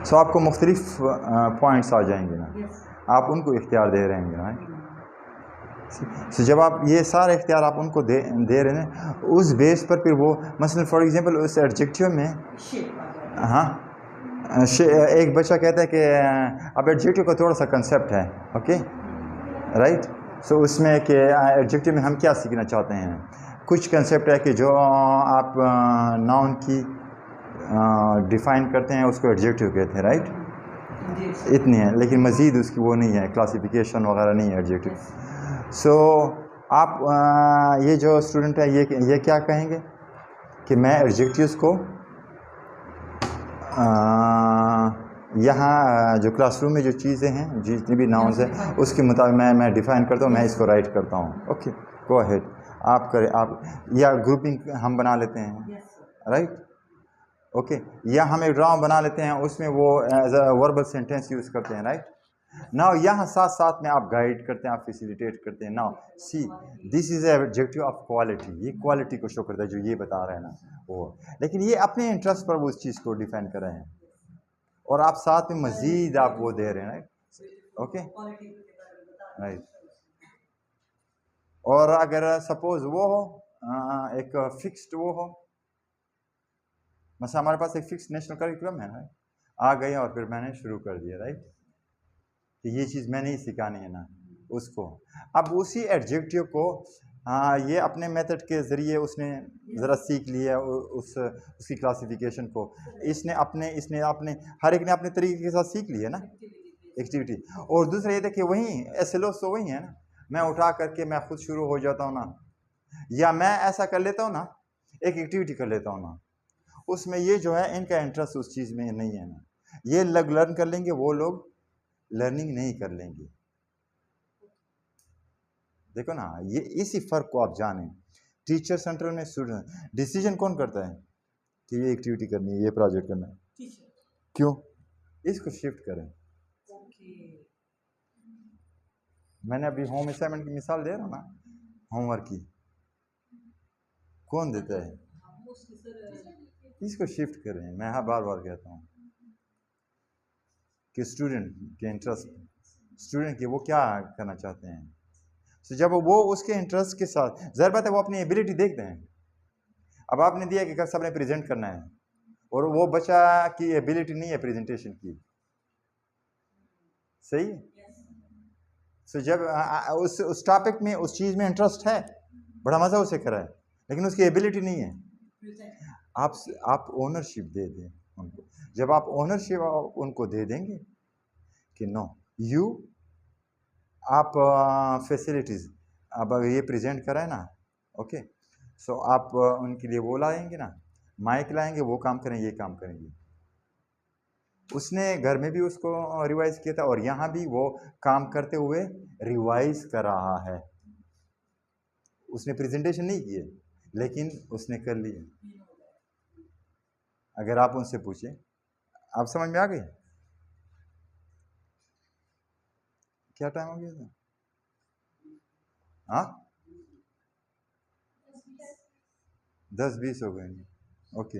सो आपको मुख्तलिफ पॉइंट्स आ जाएंगे ना, आप उनको इख्तियार दे रहे हैं ना। सो जब आप ये सारे इख्तियार आप उनको दे रहे हैं, उस बेस पर फिर वो मसलन फॉर एग्जांपल उस एडजेक्टिव में, हाँ, एक बच्चा कहता है कि अब एडजेक्टिव का थोड़ा सा कंसेप्ट है, ओके राइट। सो उसमें कि एडजेक्टिव में हम क्या सीखना चाहते हैं, कुछ कंसेप्ट है कि जो आप नाउन की डिफ़ाइन करते हैं उसको एडजेक्टिव कहते हैं, राइट। इतनी है, लेकिन मज़ीद उसकी वो नहीं है, क्लासिफिकेशन वगैरह नहीं है एडजेक्टिव। सो आप ये जो स्टूडेंट है ये क्या कहेंगे कि मैं एडजेक्टिव्स को यहाँ जो क्लासरूम में जो चीज़ें हैं, जितनी भी नाउन्स हैं उसके मुताबिक मैं डिफ़ाइन करता हूँ, मैं इसको राइट करता हूँ। ओके, गो अहेड, आप करें, आप या ग्रुपिंग हम बना लेते हैं, राइट। ओके, या हम एक ड्रामा बना लेते हैं, उसमें वो as a verbal sentence use करते हैं, राइट। नाउ यहाँ साथ साथ में आप गाइड करते हैं, आप फैसिलिटेट करते हैं। Now see this is objective of quality, ये क्वालिटी को शो करता है जो ये बता रहे हैं ना वो, लेकिन ये अपने इंटरेस्ट पर वो उस चीज़ को डिफाइन कर रहे हैं और आप साथ में मजीद आप वो दे रहे हैं, राइट। Okay right. और अगर सपोज वो हो एक फिक्स्ड वो हो, मतलब हमारे पास एक फिक्स नेशनल करिकुलम है, राइट, आ गए और फिर मैंने शुरू कर दिया, राइट, कि ये चीज़ मैंने ही सिखानी है ना उसको। अब उसी एडजेक्टिव को ये अपने मेथड के ज़रिए उसने ज़रा सीख लिया, उसकी क्लासिफिकेशन को इसने अपने हर एक ने अपने तरीके के साथ सीख लिया ना एक्टिविटी। और दूसरा ये देखिए वही SLO तो वही है ना, मैं उठा करके मैं खुद शुरू हो जाता हूँ ना, या मैं ऐसा कर लेता हूँ ना, एक एक्टिविटी कर लेता हूँ ना, उसमें ये जो है इनका इंटरेस्ट उस चीज़ में नहीं है ना, ये लोग लर्न कर लेंगे, वो लोग लर्निंग नहीं कर लेंगे। देखो ना, ये इसी फर्क को आप जाने, टीचर सेंटर में स्टूडेंट, डिसीजन कौन करता है कि ये एक्टिविटी करनी है, ये प्रोजेक्ट करना है, क्यों, इसको शिफ्ट करें। मैंने अभी होम असाइनमेंट की मिसाल दे रहा हूँ ना, होमवर्क की, कौन देता है, इसको शिफ्ट करें। मैं बार बार कहता हूँ कि स्टूडेंट के इंटरेस्ट, स्टूडेंट के वो क्या करना चाहते हैं। तो जब वो उसके इंटरेस्ट के साथ, ज़ाहिर बात है वो अपनी एबिलिटी देखते हैं। अब आपने दिया कि सब ने प्रेजेंट करना है और वो बच्चा की एबिलिटी नहीं है प्रेजेंटेशन की, सही है। सो जब उस टॉपिक में उस चीज़ में इंटरेस्ट है, बड़ा मज़ा उसे कर रहा है, लेकिन उसकी एबिलिटी नहीं है। आप ओनरशिप दे दें उनको। जब आप ओनरशिप उनको दे देंगे कि नो यू, आप फैसिलिटीज़, अब अगर ये प्रेजेंट कराए ना, ओके, सो आप उनके लिए वो लाएंगे ना, माइक लाएंगे, वो काम करें, ये काम करेंगे। उसने घर में भी उसको रिवाइज किया था और यहाँ भी वो काम करते हुए रिवाइज कर रहा है। उसने प्रेजेंटेशन नहीं किए, लेकिन उसने कर लिए। अगर आप उनसे पूछें, आप समझ में आ गई क्या टाइम हो गया था? हाँ 10-20 हो गए। ओके,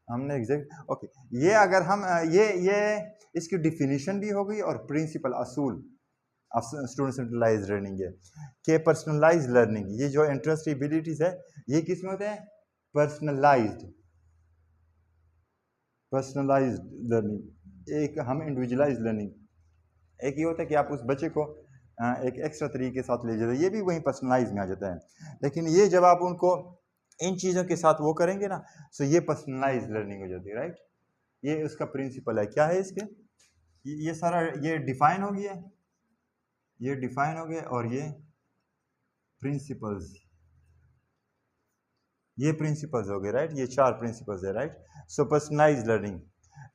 हमने एग्जैक्ट ओके, ये अगर हम ये इसकी डिफिनीशन भी हो गई और प्रिंसिपल असूल स्टूडेंट सेंट्रलाइज लर्निंग है कि पर्सनलाइज लर्निंग, ये जो इंटरेस्ट एबिलिटीज है ये किस में होते हैं, पर्सनलाइज्ड लर्निंग। एक हम इंडिविजुअलाइज लर्निंग, एक ये होता है कि आप उस बच्चे को एक एक्स्ट्रा तरीके के साथ ले जाते हैं, ये भी वही पर्सनलाइज में आ जाता है। लेकिन ये जब आप उनको इन चीज़ों के साथ वो करेंगे ना, सो ये पर्सनलाइज लर्निंग हो जाती है, राइट। ये उसका प्रिंसिपल है, क्या है इसके, ये सारा ये डिफाइन हो गया, ये डिफाइन हो गया, और ये प्रिंसिपल्स, ये प्रिंसिपल्स हो गए, राइट, ये 4 प्रिंसिपल्स है, राइट। सो पर्सनलाइज लर्निंग।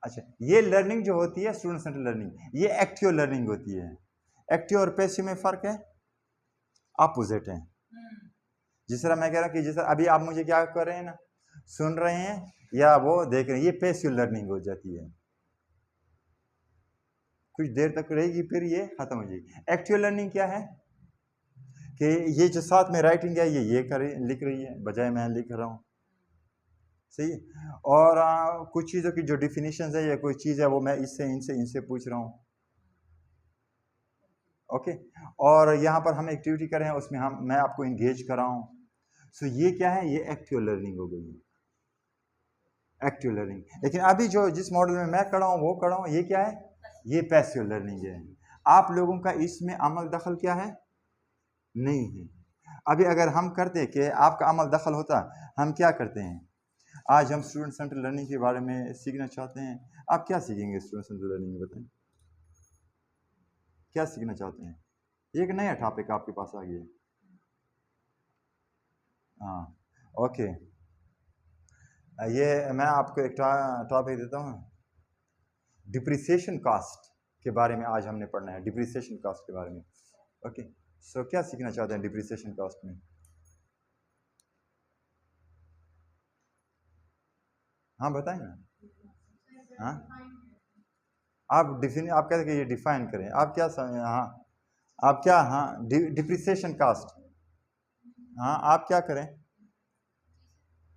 अच्छा, ये लर्निंग जो होती है स्टूडेंट सेंटर लर्निंग, ये एक्टिव लर्निंग होती है। एक्टिव और पैसिव में फ़र्क है, अपोजिट है। जिस तरह मैं कह रहा हूँ कि जिस तरह अभी आप मुझे क्या कर रहे हैं ना, सुन रहे हैं या वो देख रहे हैं, ये पैसिव लर्निंग हो जाती है, कुछ देर तक रहेगी फिर ये खत्म हो जाएगी। एक्टिव लर्निंग क्या है कि ये जो साथ में राइटिंग है ये कर लिख रही है, बजाय मैं लिख रहा हूँ, सही है। और कुछ चीज़ों की जो डिफिनीशन है या कोई चीज़ है वो मैं इससे इनसे पूछ रहा हूँ। ओके, और यहाँ पर हम एक्टिविटी कर रहे हैं, उसमें मैं आपको इंगेज कर रहा हूँ। सो ये क्या है, ये एक्टिव लर्निंग हो गई, एक्टिव लर्निंग। लेकिन अभी जो जिस मॉडल में मैं खड़ा हूँ वो खड़ा हूँ, ये क्या है, ये पैसिव लर्निंग है। आप लोगों का इसमें अमल दखल क्या है, नहीं है। अभी अगर हम करते कि आपका अमल दखल होता, हम क्या करते हैं, आज हम स्टूडेंट सेंटर लर्निंग के बारे में सीखना चाहते हैं। आप क्या सीखेंगे स्टूडेंट सेंटर लर्निंग में, बताएं क्या सीखना चाहते हैं। एक नया टॉपिक आपके पास आ गया। हाँ, ओके, ये मैं आपको एक टॉपिक देता हूँ, डिप्रिसिएशन कास्ट के बारे में आज हमने पढ़ना है, डिप्रिसिएशन कास्ट के बारे में। ओके, सो क्या सीखना चाहते हैं डिप्रिसिएशन कास्ट में। हाँ बताएं ना। हाँ, आप कहते हैं कि ये डिफाइन करें, आप क्या हाँ आप क्या, हाँ डिप्रिसिएशन कास्ट, हाँ आप क्या करें,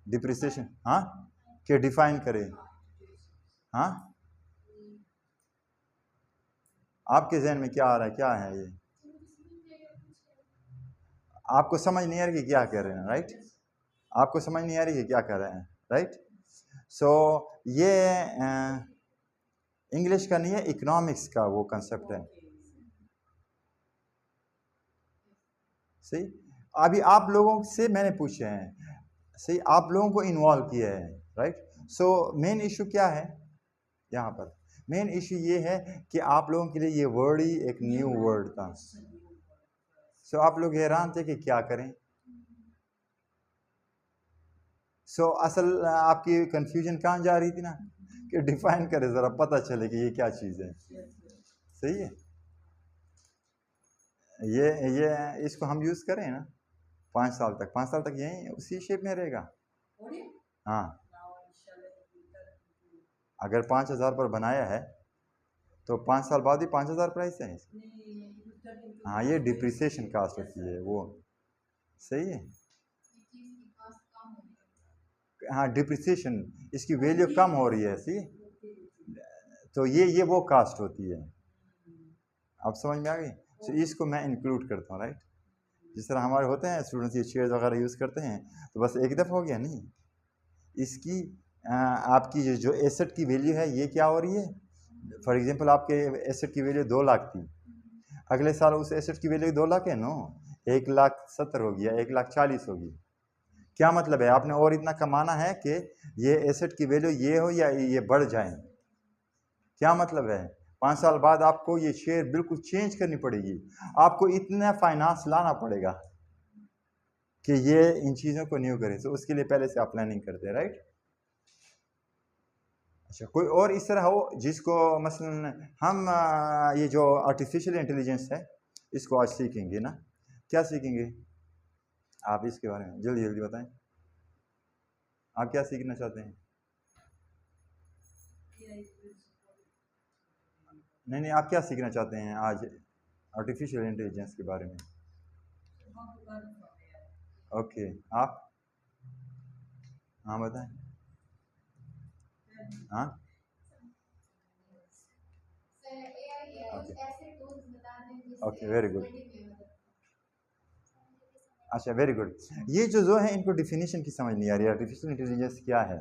डिप्रिसिएशन, हाँ कि डिफाइन करें। हाँ, आपके जहन में क्या आ रहा है, क्या है ये, आपको समझ नहीं आ रही कि क्या कह रहे हैं, राइट, आपको समझ नहीं आ रही कि क्या कह रहे हैं, राइट। सो ये इंग्लिश का नहीं है, इकोनॉमिक्स का वो कंसेप्ट है, सही। अभी आप लोगों से मैंने पूछे हैं, सही, आप लोगों को इन्वॉल्व किया है, राइट। सो मेन इशू क्या है यहाँ पर, मेन इशू ये है कि आप लोगों के लिए ये वर्ड ही एक न्यू वर्ड था। सो आप लोग हैरान थे कि क्या करें। सो असल आपकी कंफ्यूजन कहाँ जा रही थी ना, कि डिफाइन करें, ज़रा पता चले कि ये क्या चीज़ है, सही है। ये इसको हम यूज़ करें ना 5 साल तक, 5 साल तक यही उसी शेप में रहेगा। हाँ, अगर 5,000 पर बनाया है तो 5 साल बाद ही 5,000 प्राइस है। हाँ, ये डिप्रिसिएशन कास्ट होती है वो, सही है। हाँ, डिप्रिसिएशन, इसकी वैल्यू कम हो रही है, सी, तो ये वो कास्ट होती है। आप समझ में आ गई। तो इसको मैं इंक्लूड करता हूँ, राइट। जिस तरह हमारे होते हैं स्टूडेंट्स ये शेयर्स वगैरह यूज़ करते हैं, तो बस एक दफ़ा हो गया नहीं, इसकी आपकी जो एसेट की वैल्यू है ये क्या हो रही है। फॉर एग्जांपल आपके एसेट की वैल्यू 2 लाख थी, अगले साल उस एसेट की वैल्यू 2 लाख है, नो 1,70,000 हो गया, 1,40,000 होगी। क्या मतलब है, आपने और इतना कमाना है कि ये एसेट की वैल्यू ये हो या ये बढ़ जाए। क्या मतलब है, 5 साल बाद आपको ये शेयर बिल्कुल चेंज करनी पड़ेगी, आपको इतना फाइनेंस लाना पड़ेगा कि ये इन चीज़ों को न्यू करें। तो उसके लिए पहले से आप प्लानिंग करते हैं, राइट। अच्छा, कोई और इस तरह हो जिसको मसलन हम ये जो आर्टिफिशियल इंटेलिजेंस है इसको आज सीखेंगे ना, क्या सीखेंगे आप इसके बारे में जल्दी जल्दी बताएं, आप क्या सीखना चाहते हैं। नहीं, आप क्या सीखना चाहते हैं आज आर्टिफिशियल इंटेलिजेंस के बारे में। ओके, आप, हाँ बताएं। हाँ, ओके, वेरी गुड, अच्छा वेरी गुड। ये जो है इनको डिफिनीशन की समझ नहीं आ रही, आर्टिफिशियल इंटेलिजेंस क्या है,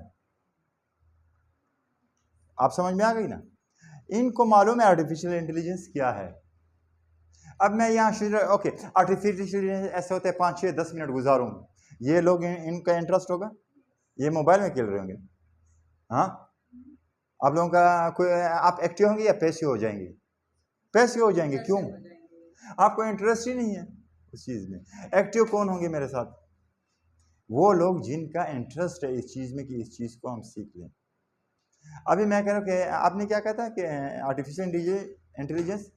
आप समझ में आ गई ना। इनको मालूम है आर्टिफिशियल इंटेलिजेंस क्या है। अब मैं यहाँ ओके, आर्टिफिशियल ऐसे होते हैं 5, 6, 10 मिनट गुजारूँ, ये लोग इनका इंटरेस्ट होगा, ये मोबाइल में खेल रहे होंगे। हाँ, आप लोगों का कोई, आप एक्टिव होंगे या पैसिव हो जाएंगे, पैसिव हो जाएंगे, क्यों, आपको इंटरेस्ट ही नहीं है उस चीज़ में। एक्टिव कौन होंगे मेरे साथ, वो लोग जिनका इंटरेस्ट है इस चीज़ में कि इस चीज़ को हम सीख लें। अभी मैं कह रहा हूँ कि आपने क्या कहता है कि आर्टिफिशियल इंटेलिजेंस,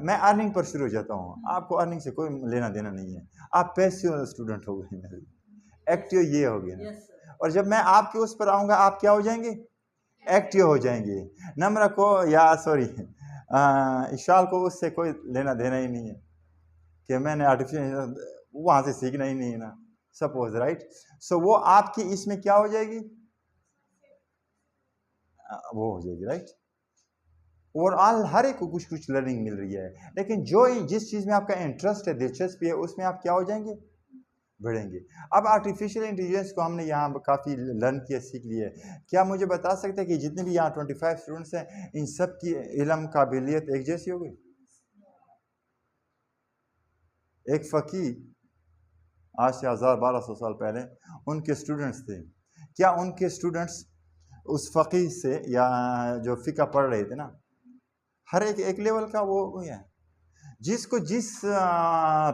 मैं अर्निंग पर शुरू हो जाता हूँ, आपको अर्निंग से कोई लेना देना नहीं है, आप पैसिव स्टूडेंट हो गए मेरे, एक्टिव ये हो गया। और जब मैं आपके उस पर आऊँगा आप क्या हो जाएंगे, एक्टिव हो जाएंगे। नम्र को या सॉरी इशाल को उससे कोई लेना देना ही नहीं है कि मैंने आर्टिफिशियल वहाँ से सीखना ही नहीं है ना, सपोज, राइट। सो वो आपकी इसमें क्या हो जाएगी, वो हो जाएगी, राइट। ओवरऑल हर एक को कुछ कुछ लर्निंग मिल रही है, लेकिन जो जिस चीज़ में आपका इंटरेस्ट है, दिलचस्पी है, उसमें आप क्या हो जाएंगे, बढ़ेंगे। अब आर्टिफिशियल इंटेलिजेंस को हमने यहाँ काफ़ी लर्न किया, सीख लिया है। क्या मुझे बता सकते हैं कि जितने भी यहाँ 25 स्टूडेंट्स हैं, इन सब की इल्म काबिलियत एक जैसी हो गई? एक फ़कीह आज से 1000-1200 साल पहले उनके स्टूडेंट्स थे, क्या उनके स्टूडेंट्स उस फ़कीह से या जो फ़िक़्ह पढ़ रहे थे ना, हर एक एक लेवल का वो है, जिसको जिस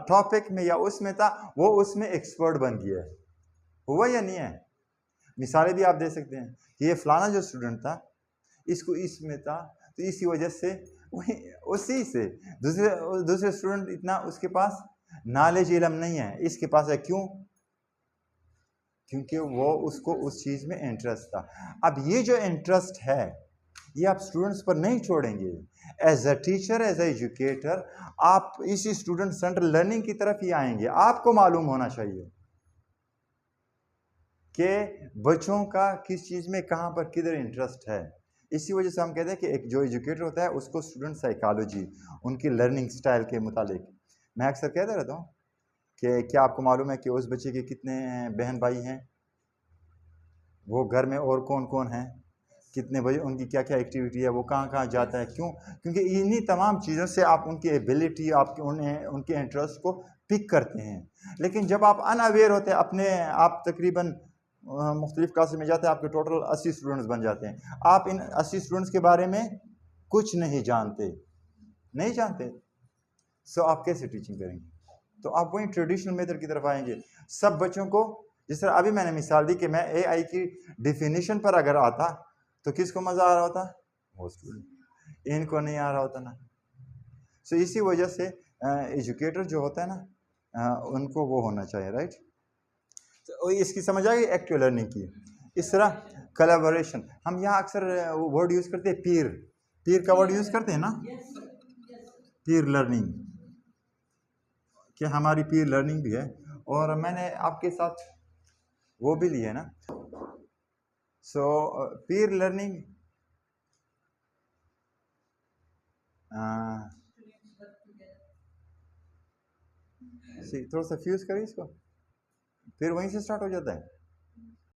टॉपिक में या उसमें था वो उसमें एक्सपर्ट बन गया है, हुआ या नहीं है? मिसालें भी आप दे सकते हैं कि ये फलाना जो स्टूडेंट था, इसको इसमें था, तो इसी वजह से वही उसी से दूसरे दूसरे स्टूडेंट इतना उसके पास नॉलेज इल्म नहीं है, इसके पास है। क्यों? क्योंकि वो उसको उस चीज़ में इंटरेस्ट था। अब ये जो इंटरेस्ट है, ये आप स्टूडेंट्स पर नहीं छोड़ेंगे। As a teacher, as an educator, आप इसी स्टूडेंट सेंटर लर्निंग की तरफ ही आएंगे। आपको मालूम होना चाहिए कि बच्चों का किस चीज़ में, कहाँ पर, किधर इंटरेस्ट है। इसी वजह से हम कहते हैं कि एक जो एजुकेटर होता है उसको स्टूडेंट साइकोलॉजी, उनकी लर्निंग स्टाइल के मुतालिक, मैं अक्सर कहता रहता हूँ कि क्या आपको मालूम है कि उस बच्चे के कितने बहन भाई हैं, वो घर में और कौन कौन है, कितने बजे, उनकी क्या क्या एक्टिविटी है, वो कहाँ कहाँ जाता है। क्यों? क्योंकि इन्हीं तमाम चीज़ों से आप उनकी एबिलिटी, आपके उनके इंटरेस्ट को पिक करते हैं। लेकिन जब आप अनअवेयर होते हैं अपने, आप तकरीबन मुख्तलिफ क्लासेस में जाते हैं, आपके टोटल 80 स्टूडेंट्स बन जाते हैं, आप इन 80 स्टूडेंट्स के बारे में कुछ नहीं जानते, नहीं जानते, सो आप कैसे टीचिंग करेंगे? तो आप वही ट्रेडिशनल मेथड की तरफ आएंगे। सब बच्चों को, जिस तरह अभी मैंने मिसाल दी कि मैं एआई की डिफिनीशन पर अगर आता तो किसको मज़ा आ रहा होता? वो स्टूडेंट। इनको नहीं आ रहा होता ना। सो इसी वजह से एजुकेटर जो होता है ना, उनको वो होना चाहिए, राइट। तो इसकी समझ आई एक्टिव लर्निंग की। इस तरह कोलैबोरेशन, हम यहाँ अक्सर वर्ड यूज़ करते हैं, पीर, पीर का वर्ड यूज़ करते हैं ना, पीर लर्निंग, कि हमारी पीर लर्निंग भी है। और मैंने आपके साथ वो भी लिया है ना। सो पीर लर्निंग, थोड़ा सा फ्यूज करें इसको, फिर वहीं से स्टार्ट हो जाता है।